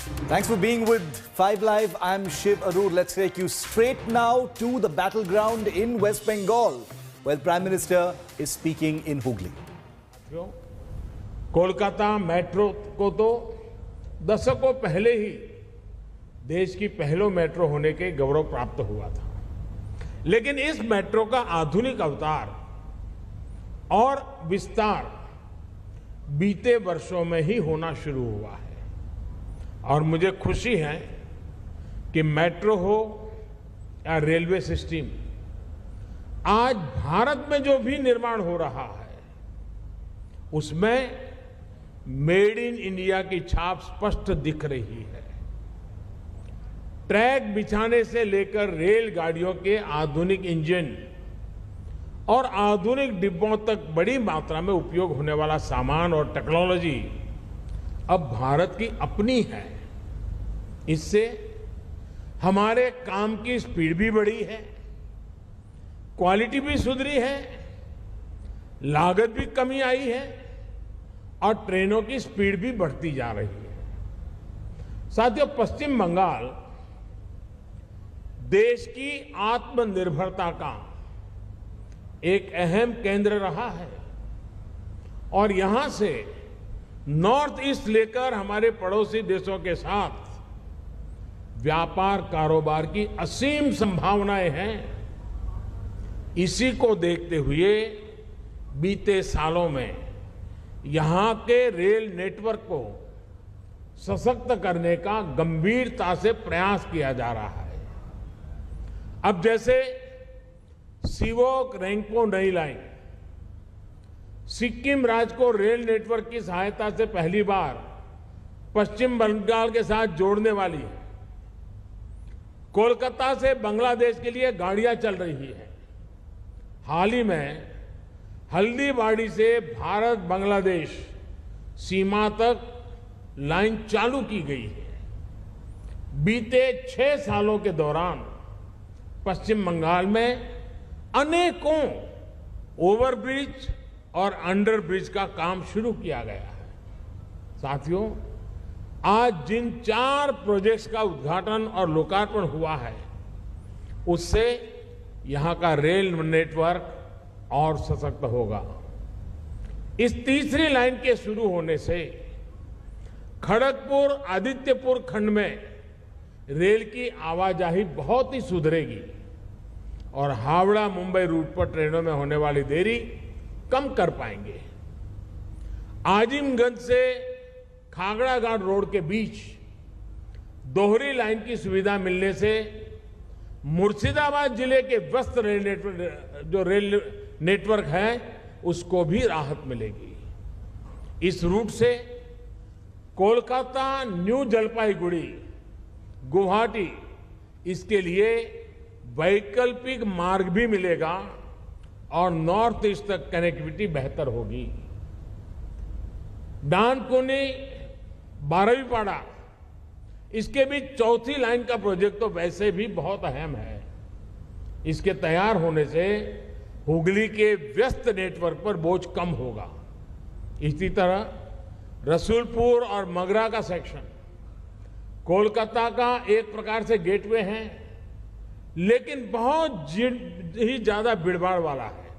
Thanks for being with 5 Live. I'm Shiv Arur. Let's take you straight now to the battleground in West Bengal, where the Prime Minister is speaking in Hooghly. Kolkata metro को तो दशकों पहले ही देश की पहलो metro होने के गौरव प्राप्त हुआ था, लेकिन इस मेट्रो का आधुनिक अवतार और विस्तार बीते वर्षों में ही होना शुरू हुआ है। और मुझे खुशी है कि मेट्रो हो या रेलवे सिस्टम, आज भारत में जो भी निर्माण हो रहा है उसमें मेड इन इंडिया की छाप स्पष्ट दिख रही है। ट्रैक बिछाने से लेकर रेलगाड़ियों के आधुनिक इंजन और आधुनिक डिब्बों तक बड़ी मात्रा में उपयोग होने वाला सामान और टेक्नोलॉजी अब भारत की अपनी है। इससे हमारे काम की स्पीड भी बढ़ी है, क्वालिटी भी सुधरी है, लागत भी कमी आई है और ट्रेनों की स्पीड भी बढ़ती जा रही है। साथियों, पश्चिम बंगाल देश की आत्मनिर्भरता का एक अहम केंद्र रहा है और यहां से नॉर्थ ईस्ट लेकर हमारे पड़ोसी देशों के साथ व्यापार कारोबार की असीम संभावनाएं हैं। इसी को देखते हुए बीते सालों में यहां के रेल नेटवर्क को सशक्त करने का गंभीरता से प्रयास किया जा रहा है। अब जैसे सिवोक रेंगपो नई लाइन सिक्किम राज्य को रेल नेटवर्क की सहायता से पहली बार पश्चिम बंगाल के साथ जोड़ने वाली है। कोलकाता से बांग्लादेश के लिए गाड़ियां चल रही है। हाल ही में हल्दीबाड़ी से भारत बांग्लादेश सीमा तक लाइन चालू की गई है। बीते 6 सालों के दौरान पश्चिम बंगाल में अनेकों ओवरब्रिज और अंडरब्रिज का काम शुरू किया गया है। साथियों, आज जिन 4 प्रोजेक्ट्स का उद्घाटन और लोकार्पण हुआ है उससे यहां का रेल नेटवर्क और सशक्त होगा। इस तीसरी लाइन के शुरू होने से खड़गपुर आदित्यपुर खंड में रेल की आवाजाही बहुत ही सुधरेगी और हावड़ा मुंबई रूट पर ट्रेनों में होने वाली देरी कम कर पाएंगे। आजिमगंज से खागड़ा घाट रोड के बीच दोहरी लाइन की सुविधा मिलने से मुर्शिदाबाद जिले के व्यस्त रेल नेटवर्क है उसको भी राहत मिलेगी। इस रूट से कोलकाता, न्यू जलपाईगुड़ी, गुवाहाटी, इसके लिए वैकल्पिक मार्ग भी मिलेगा और नॉर्थ ईस्ट तक कनेक्टिविटी बेहतर होगी। डानकुनी, बारहवीपाड़ा, इसके बीच चौथी लाइन का प्रोजेक्ट तो वैसे भी बहुत अहम है। इसके तैयार होने से हुगली के व्यस्त नेटवर्क पर बोझ कम होगा। इसी तरह रसूलपुर और मगरा का सेक्शन कोलकाता का एक प्रकार से गेटवे है, लेकिन बहुत ही ज्यादा भीड़भाड़ वाला है।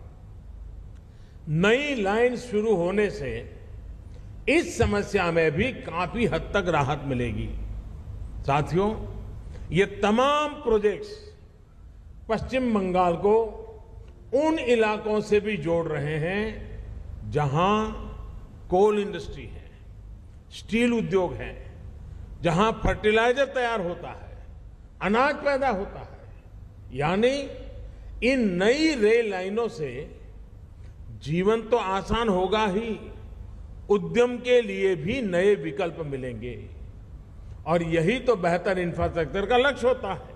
नई लाइन शुरू होने से इस समस्या में भी काफी हद तक राहत मिलेगी। साथियों, ये तमाम प्रोजेक्ट्स पश्चिम बंगाल को उन इलाकों से भी जोड़ रहे हैं जहां कोल इंडस्ट्री है, स्टील उद्योग है, जहां फर्टिलाइजर तैयार होता है, अनाज पैदा होता है। यानी इन नई रेल लाइनों से जीवन तो आसान होगा ही, उद्यम के लिए भी नए विकल्प मिलेंगे और यही तो बेहतर इंफ्रास्ट्रक्चर का लक्ष्य होता है।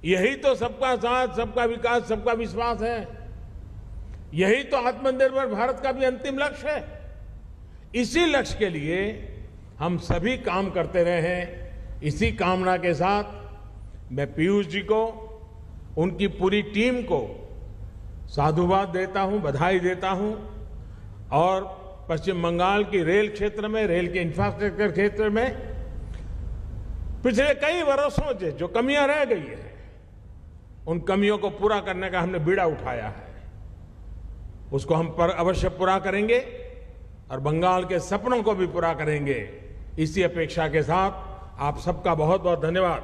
यही तो सबका साथ, सबका विकास, सबका विश्वास है। यही तो आत्मनिर्भर भारत का भी अंतिम लक्ष्य है। इसी लक्ष्य के लिए हम सभी काम करते रहे हैं। इसी कामना के साथ मैं पीयूष जी को, उनकी पूरी टीम को साधुवाद देता हूं, बधाई देता हूं और पश्चिम बंगाल की रेल क्षेत्र में, रेल के इंफ्रास्ट्रक्चर क्षेत्र में पिछले कई वर्षों से जो कमियां रह गई है, उन कमियों को पूरा करने का हमने बीड़ा उठाया है। उसको हम पर अवश्य पूरा करेंगे और बंगाल के सपनों को भी पूरा करेंगे। इसी अपेक्षा के साथ आप सबका बहुत बहुत धन्यवाद।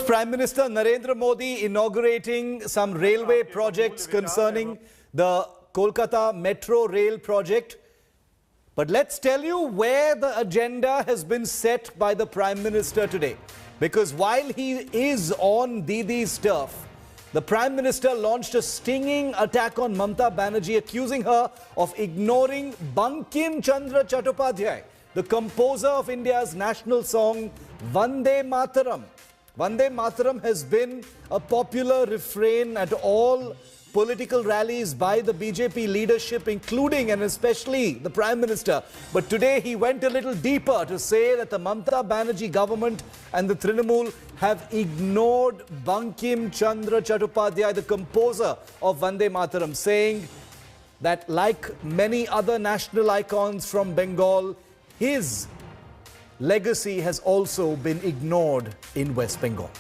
Prime Minister Narendra Modi inaugurating some railway projects concerning the Kolkata Metro Rail project. But let's tell you where the agenda has been set by the Prime Minister today. Because while he is on Didi's turf, the Prime Minister launched a stinging attack on Mamata Banerjee, accusing her of ignoring Bankim Chandra Chattopadhyay, the composer of India's national song Vande Mataram. Vande Mataram has been a popular refrain at all political rallies by the BJP leadership, including and especially the Prime Minister. But today he went a little deeper to say that the Mamata Banerjee government and the Trinamool have ignored Bankim Chandra Chattopadhyay, the composer of Vande Mataram, saying that like many other national icons from Bengal, his legacy has also been ignored in West Bengal.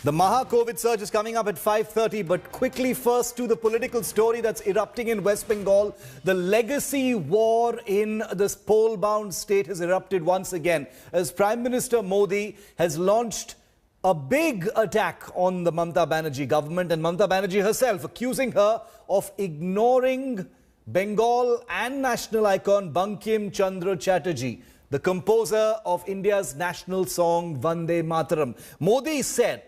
The Maha-COVID surge is coming up at 5:30, but quickly first to the political story that's erupting in West Bengal. The legacy war in this poll-bound state has erupted once again as Prime Minister Modi has launched a big attack on the Mamata Banerjee government and Mamata Banerjee herself, accusing her of ignoring Bengal and national icon Bankim Chandra Chatterjee, the composer of India's national song Vande Mataram. Modi said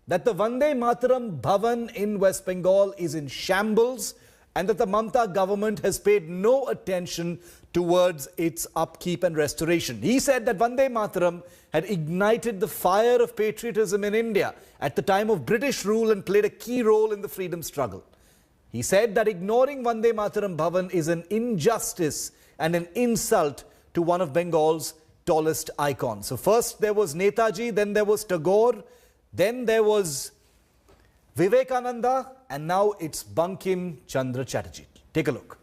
that the Vande Mataram Bhavan in West Bengal is in shambles and that the Mamata government has paid no attention towards its upkeep and restoration. He said that Vande Mataram had ignited the fire of patriotism in India at the time of British rule and played a key role in the freedom struggle. He said that ignoring Vande Mataram Bhavan is an injustice and an insult to one of Bengal's tallest icons. So first there was Netaji, then there was Tagore, then there was Vivekananda, and now it's Bankim Chandra Chatterjee. Take a look.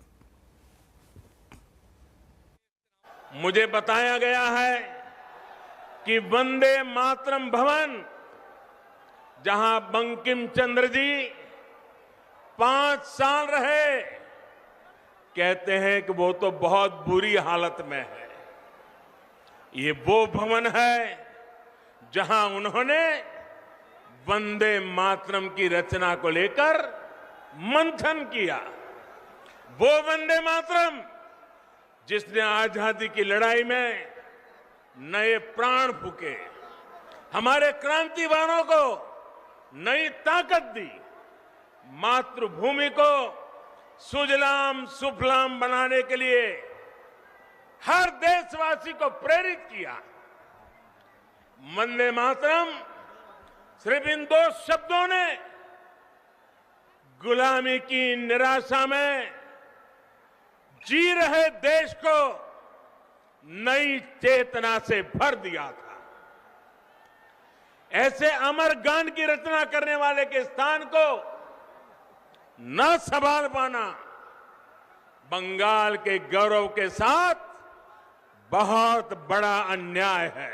मुझे बताया गया है कि वंदे मातरम भवन, जहां बंकिम चंद्र जी 5 साल रहे, कहते हैं कि वो तो बहुत बुरी हालत में है। ये वो भवन है जहां उन्होंने वंदे मातरम की रचना को लेकर मंथन किया। वो वंदे मातरम जिसने आजादी की लड़ाई में नए प्राण फूके, हमारे क्रांतिवानों को नई ताकत दी, मातृभूमि को सुजलाम सुफलाम बनाने के लिए हर देशवासी को प्रेरित किया। वंदे मातरम सिर्फ इन 2 शब्दों ने गुलामी की निराशा में जी रहे देश को नई चेतना से भर दिया था। ऐसे अमर गान की रचना करने वाले के स्थान को न संभाल पाना बंगाल के गौरव के साथ बहुत बड़ा अन्याय है।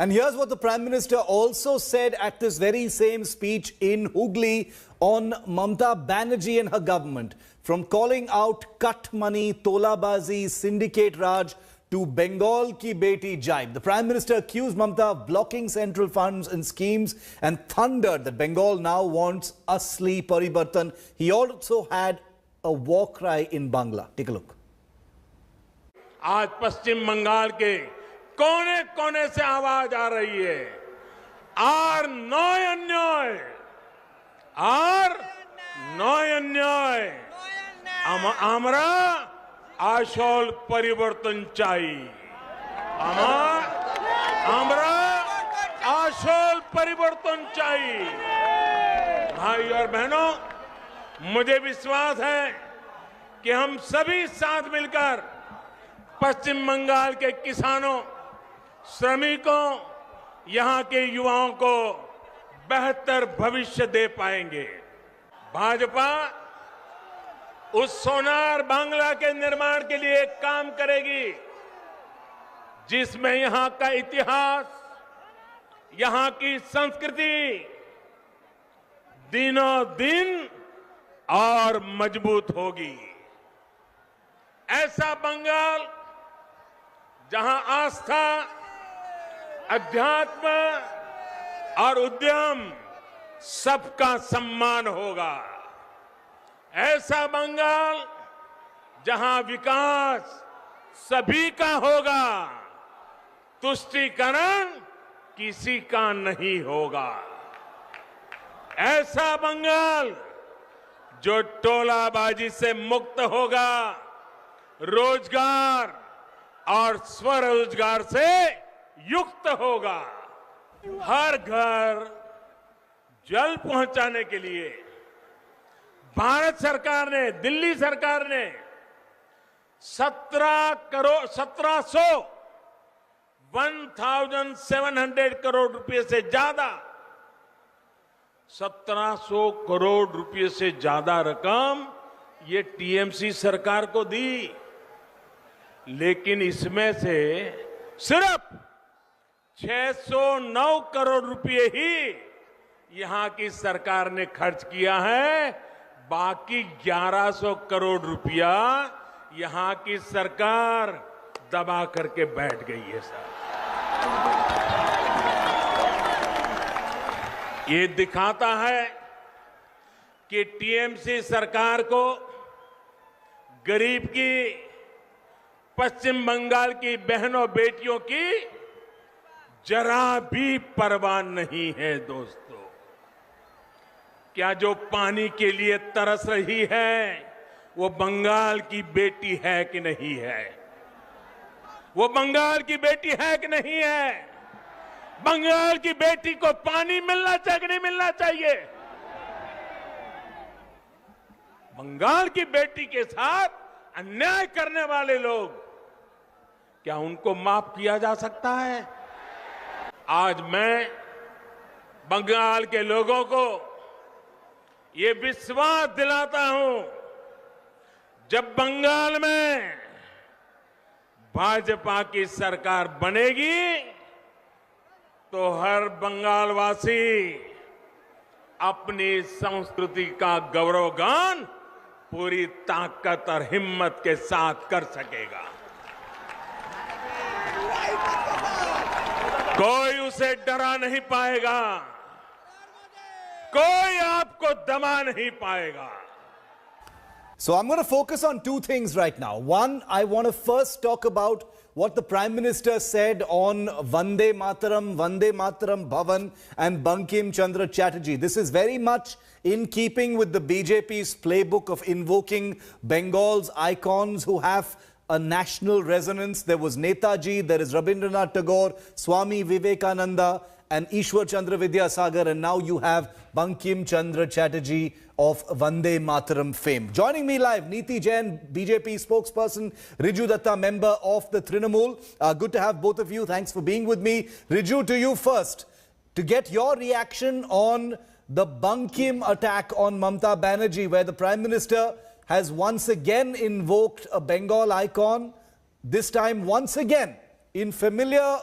And here's what the Prime Minister also said at this very same speech in Hooghly on Mamata Banerjee and her government. From calling out cut money, tolabazi, syndicate raj to Bengal ki beti jibe. The Prime Minister accused Mamata of blocking central funds and schemes and thundered that Bengal now wants asli paribartan. He also had a war cry in Bangla. Take a look. आज पश्चिम बंगाल के कोने कोने से आवाज आ रही है, are नय अन्याय, आर नय अन्याय, আমরা আসল পরিবর্তন চাই, আমরা আসল পরিবর্তन চাই। भाई और बहनों, मुझे विश्वास है कि हम सभी साथ मिलकर पश्चिम बंगाल के किसानों, श्रमिकों, यहां के युवाओं को बेहतर भविष्य दे पाएंगे। भाजपा उस सोनार बांग्ला के निर्माण के लिए काम करेगी, जिसमें यहां का इतिहास, यहां की संस्कृति दिनों दिन और मजबूत होगी। ऐसा बंगाल जहां आस्था, अध्यात्म और उद्यम सबका सम्मान होगा। ऐसा बंगाल जहां विकास सभी का होगा, तुष्टीकरण किसी का नहीं होगा। ऐसा बंगाल जो टोलाबाजी से मुक्त होगा, रोजगार और स्वरोजगार से युक्त होगा। हर घर जल पहुंचाने के लिए भारत सरकार ने, दिल्ली सरकार ने 1700 करोड़ रुपए से ज्यादा, 1700 करोड़ रुपए से ज्यादा रकम ये टीएमसी सरकार को दी। लेकिन इसमें से सिर्फ 609 करोड़ रुपए ही यहां की सरकार ने खर्च किया है। बाकी 1100 करोड़ रुपया यहां की सरकार दबा करके बैठ गई है। सर, ये दिखाता है कि टीएमसी सरकार को गरीब की, पश्चिम बंगाल की बहनों बेटियों की जरा भी परवाह नहीं है। दोस्तों, क्या जो पानी के लिए तरस रही है वो बंगाल की बेटी है कि नहीं है? वो बंगाल की बेटी है कि नहीं है? बंगाल की बेटी को पानी मिलना चाहिए कि नहीं मिलना चाहिए? बंगाल की बेटी के साथ अन्याय करने वाले लोग, क्या उनको माफ किया जा सकता है? आज मैं बंगाल के लोगों को ये विश्वास दिलाता हूं, जब बंगाल में भाजपा की सरकार बनेगी तो हर बंगालवासी अपनी संस्कृति का गौरवगान पूरी ताकत और हिम्मत के साथ कर सकेगा। कोई उसे डरा नहीं पाएगा, कोई आपको दबा नहीं पाएगा। So I'm going to focus on two things right now. One, I want to first talk about what the Prime Minister said on Vande Mataram Bhavan and Bankim Chandra Chatterjee. This is very much in keeping with the BJP's playbook of invoking Bengal's icons who have a national resonance. There was Netaji, there is Rabindranath Tagore, Swami Vivekananda and Ishwar Chandra Vidyasagar, and now you have Bankim Chandra Chatterjee of Vande Mataram fame. Joining me live, Neeti Jain, BJP spokesperson, Riju Datta, member of the Trinamool. Good to have both of you. Thanks for being with me. Riju, to you first, to get your reaction on the Bankim attack on Mamata Banerjee, where the Prime Minister has once again invoked a Bengal icon, this time once again in familiar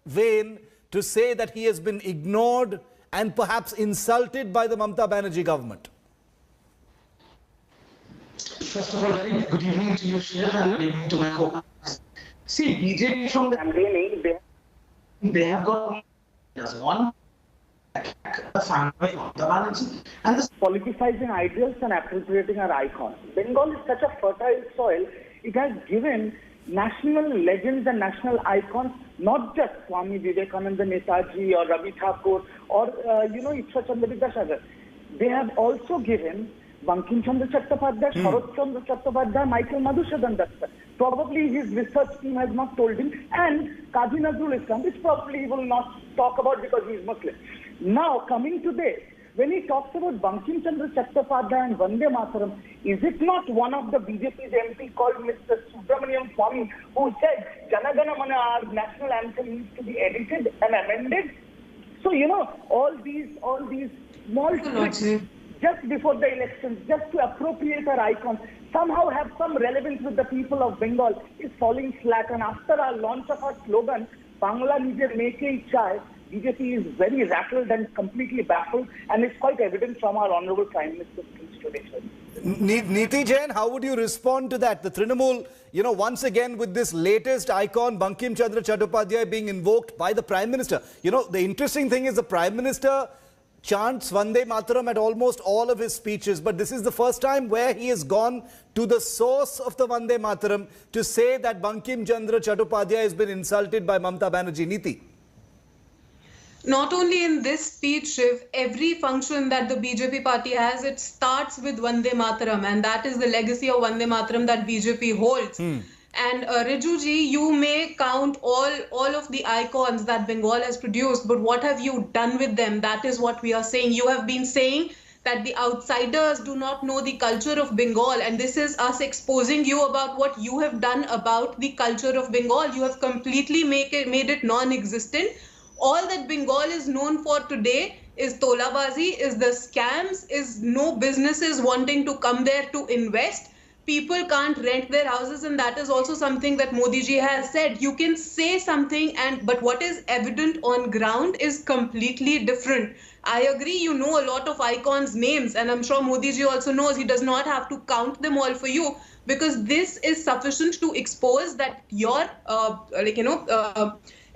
vein, to say that he has been ignored and perhaps insulted by the Mamata Banerjee government. First of all, very good evening to you, Sheikh, and good evening to my co-host. See, BJP from the campaigning, they have got one attack the family of the Banerjee and this politicizing ideals and appropriating our icons. Bengal is such a fertile soil. It has given national legends and national icons, not just Swami Vivekananda, Netaji or Ravi Thakur or Ishwar Chandra Vidyasagar. They have also given Bankim Chandra Chattopadhyay, Sharat Chandra Chattopadhyay, Michael Madhusudan Datta. Probably his research team has not told him, and Qazi Nazrul Islam, which probably he will not talk about because he is Muslim. Now, coming to this, when he talks about Bankim Chandra Chattopadhyay and Vande Mataram, is it not one of the BJP's MP called Mr. Subramaniam Swamy who said Jana Gana Mana, our national anthem, needs to be edited and amended? So, all these small tricks just before the elections, just to appropriate our icons. somehow have some relevance with the people of Bengal is falling flat. And after our launch of our slogan, Bangla Nijer Making Chai, BJP is very rattled and completely baffled, and it's quite evident from our Honorable Prime Minister's speech today, sir. Niti Jain, how would you respond to that? The Trinamool, once again with this latest icon, Bankim Chandra Chattopadhyay, being invoked by the Prime Minister. The interesting thing is the Prime Minister chants Vande Mataram at almost all of his speeches, but this is the first time where he has gone to the source of the Vande Mataram to say that Bankim Chandra Chattopadhyay has been insulted by Mamata Banerjee. Niti. Not only in this speech, Shiv, every function that the BJP party has, it starts with Vande Mataram, and that is the legacy of Vande Mataram that BJP holds. And Rijuji, you may count all of the icons that Bengal has produced, but what have you done with them? That is what we are saying. You have been saying that the outsiders do not know the culture of Bengal, and this is us exposing you about what you have done about the culture of Bengal. You have completely made it non-existent. All that Bengal is known for today is tolabazi, is the scams, is no businesses wanting to come there to invest. People can't rent their houses, and that is also something that Modi ji has said. You can say something, but what is evident on ground is completely different. I agree, you know a lot of icons' names, and I'm sure Modi ji also knows he does not have to count them all for you, because this is sufficient to expose that your,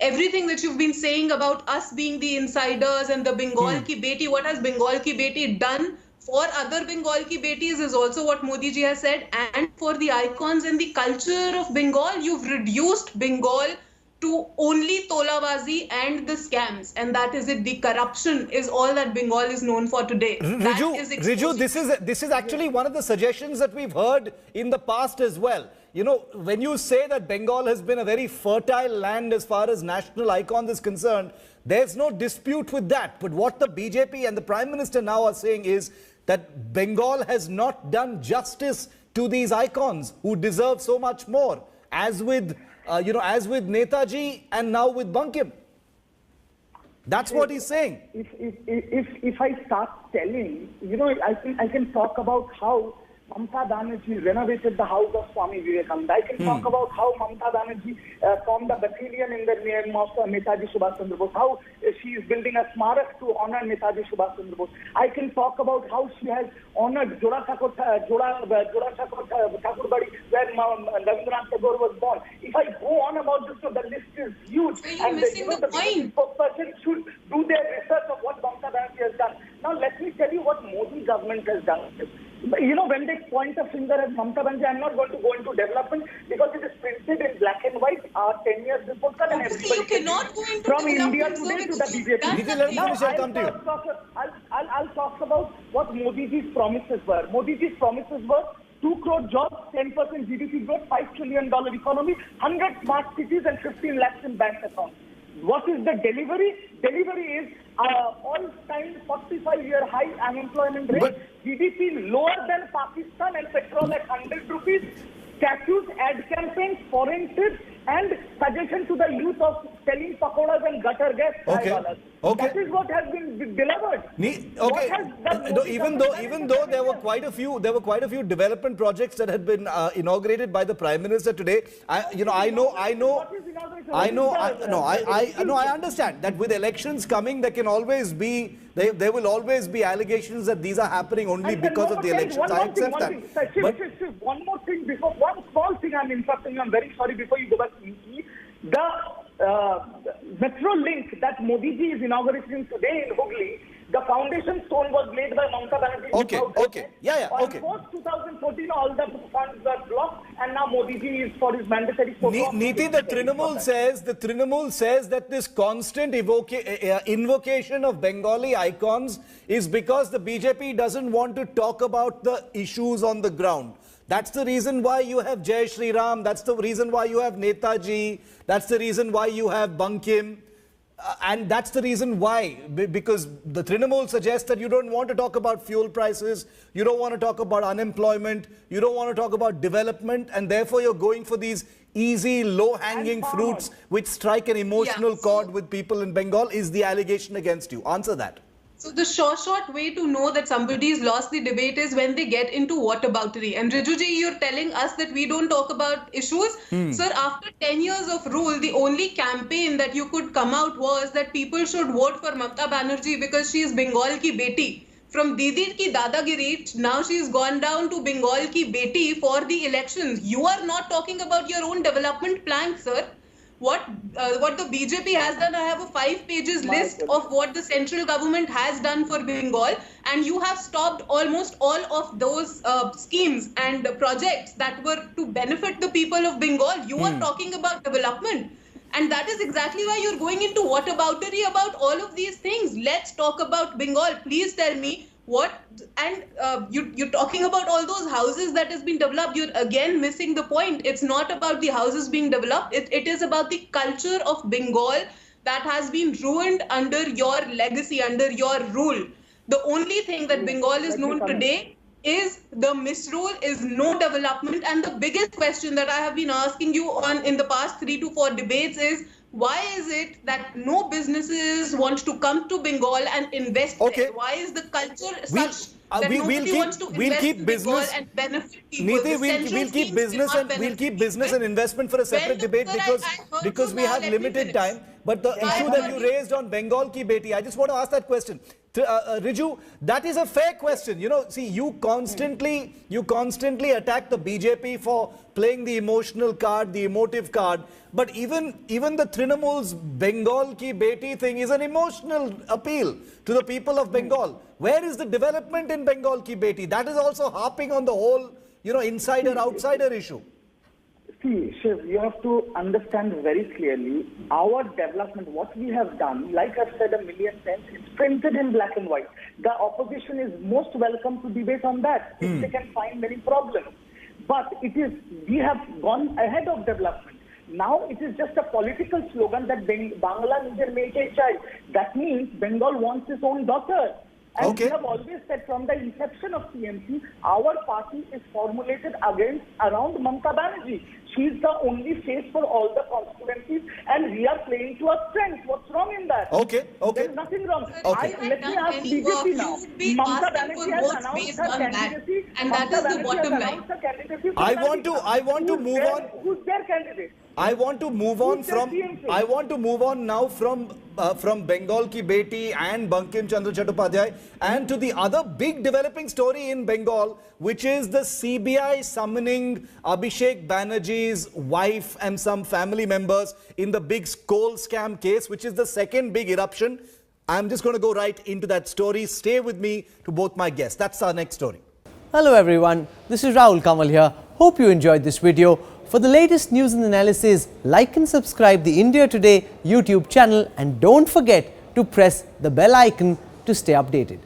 everything that you've been saying about us being the insiders and the Bengal ki beti, what has Bengal ki beti done for other Bengal ki betis is also what Modi ji has said. And for the icons and the culture of Bengal, you've reduced Bengal to only tolabazi and the scams. And that is it. The corruption is all that Bengal is known for today. Riju, this is actually one of the suggestions that we've heard in the past as well. When you say that Bengal has been a very fertile land as far as national icons is concerned, there's no dispute with that. But what the BJP and the Prime Minister now are saying is that Bengal has not done justice to these icons who deserve so much more, as with, Netaji and now with Bankim. That's what he's saying. If I start telling, I can talk about how Mamata Banerjee renovated the house of Swami Vivekananda. I can talk about how Mamata Banerjee formed a battalion in the name of Netaji Subhash Chandra Bose, how she is building a smarak to honor Netaji Subhash Chandra Bose. I can talk about how she has honored Joda Thakur Thakurbadi, where Rabindranath Tagore was born. If I go on about this, so the list is huge. You're missing the point. The person should do their research of what Mamata Banerjee has done. Now, let me tell you what Modi government has done. When they point a finger at Mamata Banerjee, I'm not going to go into development because it is printed in black and white 10 years before. You cannot go into from India today to the BJP. I'll talk about what Modi ji's promises were. Modi ji's promises were 2 crore jobs, 10% GDP growth, $5 trillion economy, 100 smart cities and 15 lakhs in bank accounts. What is the delivery? Delivery is all-time 45-year high unemployment rate, GDP lower than Pakistan and petrol at 100 rupees, statues, ad campaigns, foreign trips, and suggestion to the youth of selling pakoras and gutter gas. That is what has been delivered. Even though there were quite a few development projects that had been inaugurated by the Prime Minister today. I understand that with elections coming, there will always be allegations that these are happening only because of the elections. I accept that. One more thing before, one small thing I'm interrupting you. I'm very sorry before you go back. The metro link that Modi ji is inaugurating today in Hooghly, the foundation stone was laid by Mamata Banerjee. Okay. On 4th 2014, all the funds were blocked, and now Modi ji is for his mandatory. Niti, the Trinamool says that this constant invocation of Bengali icons is because the BJP doesn't want to talk about the issues on the ground. That's the reason why you have Jai Shri Ram. That's the reason why you have Netaji. That's the reason why you have Bankim. And that's the reason why, because the Trinamool suggests that you don't want to talk about fuel prices, you don't want to talk about unemployment, you don't want to talk about development, and therefore you're going for these easy, low-hanging fruits which strike an emotional chord with people in Bengal, is the allegation against you. Answer that. So the short way to know that somebody's lost the debate is when they get into whataboutery. And Rijuji, you're telling us that we don't talk about issues. Sir, after 10 years of rule, the only campaign that you could come out was that people should vote for Mamata Banerjee because she is Bengal ki beti. From Didi ki dadagiri, now she's gone down to Bengal ki beti for the elections. You are not talking about your own development plan, sir. What the BJP has done, I have a 5 pages list of what the central government has done for Bengal, and you have stopped almost all of those schemes and projects that were to benefit the people of Bengal. You are talking about development. And that is exactly why you're going into whataboutery about all of these things. Let's talk about Bengal. Please tell me what, and you're talking about all those houses that has been developed. You're again missing the point. It's not about the houses being developed. It is about the culture of Bengal that has been ruined under your legacy, under your rule. The only thing that Bengal is known today is the misrule, is no development. And the biggest question that I have been asking you on in the past 3 to 4 debates is, why is it that no businesses want to come to Bengal and invest there? Why is the culture such that nobody wants to invest in Bengal and benefit people? Neeti, we'll keep business and investment for a separate debate because we have limited time. But the issue that you raised on Bengal ki beti, I just want to ask that question. Riju, that is a fair question. You know, see, you constantly attack the BJP for playing the emotional card, the emotive card. But even the Trinamool's Bengal ki beti thing is an emotional appeal to the people of Bengal. Where is the development in Bengal ki beti? That is also harping on the whole, you know, insider-outsider issue. See, Shiv, you have to understand very clearly our development, what we have done, like I've said a million times, it's printed in black and white. The opposition is most welcome to debate on that if they can find many problems. But we have gone ahead of development. Now it is just a political slogan that Bangla needs make a child. That means Bengal wants its own daughter. And we have always said from the inception of TMC, our party is formulated around Mamata Banerjee. She is the only face for all the constituencies, and we are playing to our strengths. What's wrong in that? There is nothing wrong. Let me ask BJP now. Mamata Banerjee has announced her candidacy, and that is the bottom line. I want to move on. Who's their candidate? I want to move on now from Bengal ki beti and Bankim Chandra Chattopadhyay and to the other big developing story in Bengal, which is the CBI summoning Abhishek Banerjee's wife and some family members in the big coal scam case, which is the second big eruption. I'm just going to go right into that story. Stay with me to both my guests. That's our next story. Hello everyone, this is Rahul Kamal here. Hope you enjoyed this video. For the latest news and analysis, like and subscribe the India Today YouTube channel and don't forget to press the bell icon to stay updated.